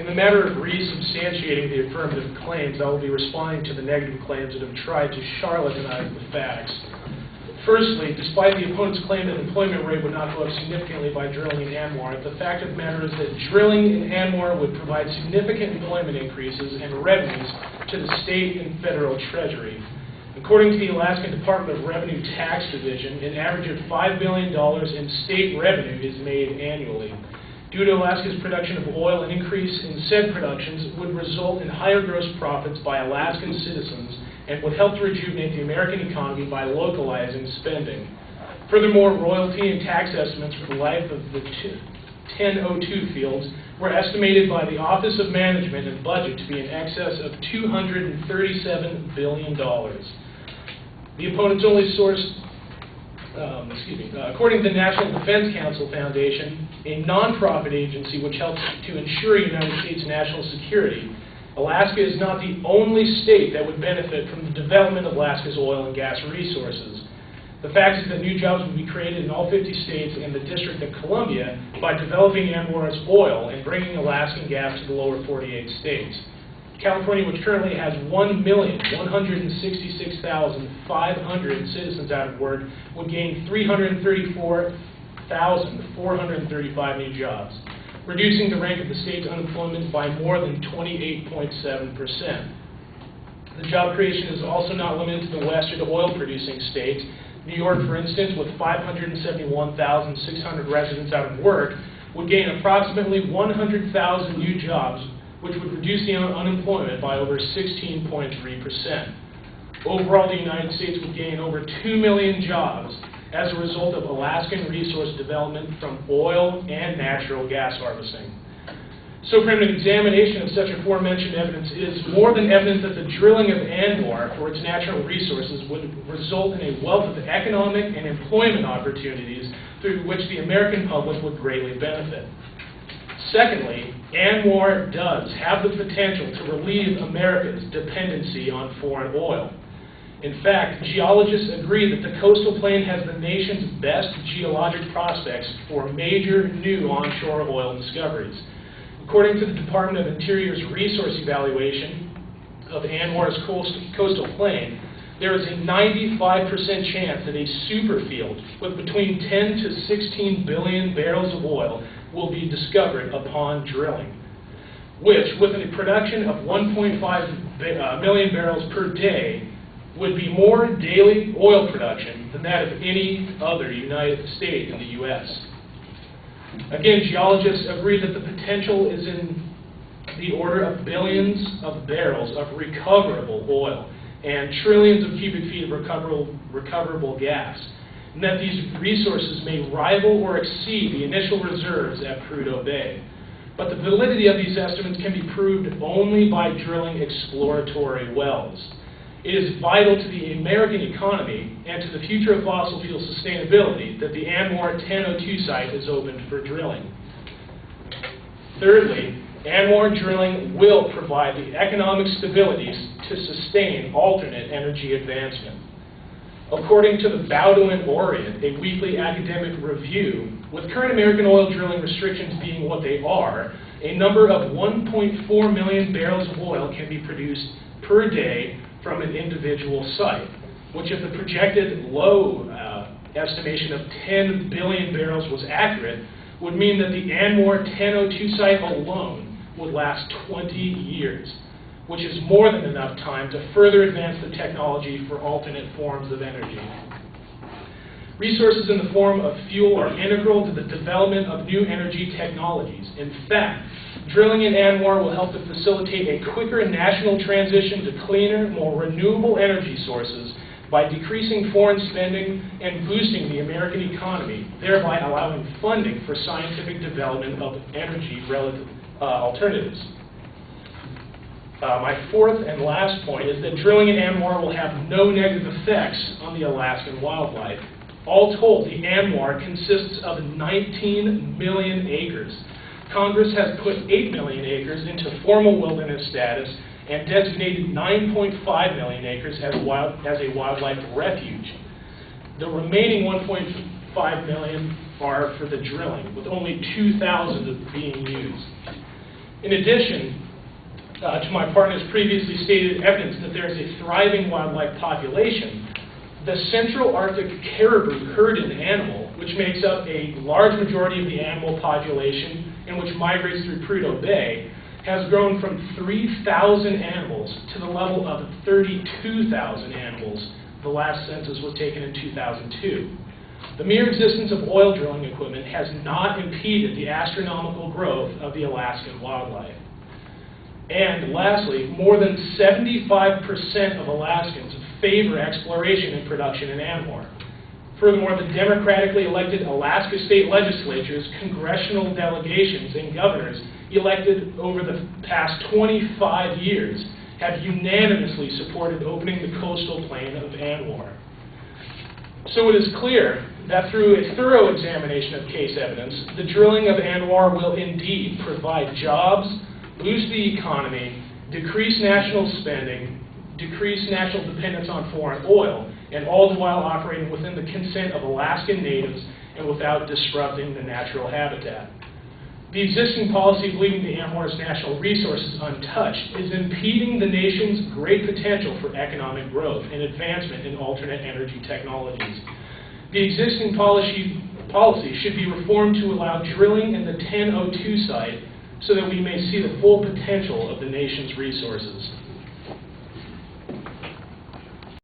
the matter of resubstantiating the affirmative claims, I will be responding to the negative claims that have tried to charlatanize the facts. Firstly, despite the opponent's claim that employment rate would not go up significantly by drilling in Anwr, the fact of the matter is that drilling in Anwr would provide significant employment increases and revenues to the state and federal treasury. According to the Alaskan Department of Revenue Tax Division, an average of $5 billion in state revenue is made annually. Due to Alaska's production of oil, an increase in said productions would result in higher gross profits by Alaskan citizens and would help to rejuvenate the American economy by localizing spending. Furthermore, royalty and tax estimates for the life of the 1002 fields were estimated by the Office of Management and Budget to be in excess of $237 billion. The opponents only sourced, according to the National Defense Council Foundation, a nonprofit agency which helps to ensure United States national security, Alaska is not the only state that would benefit from the development of Alaska's oil and gas resources. The fact is that new jobs would be created in all 50 states and the District of Columbia by developing Anwr's oil and bringing Alaskan gas to the lower 48 states. California, which currently has 1,166,500 citizens out of work, would gain 334,435 new jobs, reducing the rank of the state's unemployment by more than 28.7%. The job creation is also not limited to the western oil-producing states. New York, for instance, with 571,600 residents out of work, would gain approximately 100,000 new jobs, which would reduce the unemployment by over 16.3%. Overall, the United States would gain over 2 million jobs as a result of Alaskan resource development from oil and natural gas harvesting. So from an examination of such aforementioned evidence, it is more than evident that the drilling of Anwr for its natural resources would result in a wealth of economic and employment opportunities through which the American public would greatly benefit. Secondly, Anwr does have the potential to relieve America's dependency on foreign oil. In fact, geologists agree that the coastal plain has the nation's best geologic prospects for major new onshore oil discoveries. According to the Department of Interior's resource evaluation of Anwr's coastal plain, there is a 95% chance that a superfield with between 10 to 16 billion barrels of oil will be discovered upon drilling, which, with a production of 1.5 million barrels per day, would be more daily oil production than that of any other United State in the U.S. Again, geologists agree that the potential is in the order of billions of barrels of recoverable oil and trillions of cubic feet of recoverable gas, and that these resources may rival or exceed the initial reserves at Prudhoe Bay. But the validity of these estimates can be proved only by drilling exploratory wells. It is vital to the American economy and to the future of fossil fuel sustainability that the Anwr 1002 site is opened for drilling. Thirdly, Anwr drilling will provide the economic stabilities to sustain alternate energy advancement. According to the Bowdoin Orient, a weekly academic review, with current American oil drilling restrictions being what they are, a number of 1.4 million barrels of oil can be produced per day from an individual site, which, if the projected low estimation of 10 billion barrels was accurate, would mean that the Anwr 1002 site alone would last 20 years, which is more than enough time to further advance the technology for alternate forms of energy. Resources in the form of fuel are integral to the development of new energy technologies. In fact, drilling in Anwr will help to facilitate a quicker national transition to cleaner, more renewable energy sources by decreasing foreign spending and boosting the American economy, thereby allowing funding for scientific development of energy alternatives. My fourth and last point is that drilling in Anwr will have no negative effects on the Alaskan wildlife. All told, the Anwr consists of 19 million acres. Congress has put 8 million acres into formal wilderness status and designated 9.5 million acres as a wildlife refuge. The remaining 1.5 million are for the drilling, with only 2,000 being used. In addition to my partner's previously stated evidence that there is a thriving wildlife population, the Central Arctic caribou herd-in animal, which makes up a large majority of the animal population and which migrates through Prudhoe Bay, has grown from 3,000 animals to the level of 32,000 animals. The last census was taken in 2002. The mere existence of oil drilling equipment has not impeded the astronomical growth of the Alaskan wildlife. And lastly, more than 75% of Alaskans favor exploration and production in Anwr. Furthermore, the democratically elected Alaska state legislatures, congressional delegations, and governors elected over the past 25 years have unanimously supported opening the coastal plain of Anwr. So it is clear that through a thorough examination of case evidence, the drilling of Anwr will indeed provide jobs, boost the economy, decrease national spending, decrease national dependence on foreign oil, and all the while operating within the consent of Alaskan natives and without disrupting the natural habitat. The existing policy of leaving the Anwr's natural resources untouched is impeding the nation's great potential for economic growth and advancement in alternate energy technologies. The existing policy should be reformed to allow drilling in the 1002 site so that we may see the full potential of the nation's resources.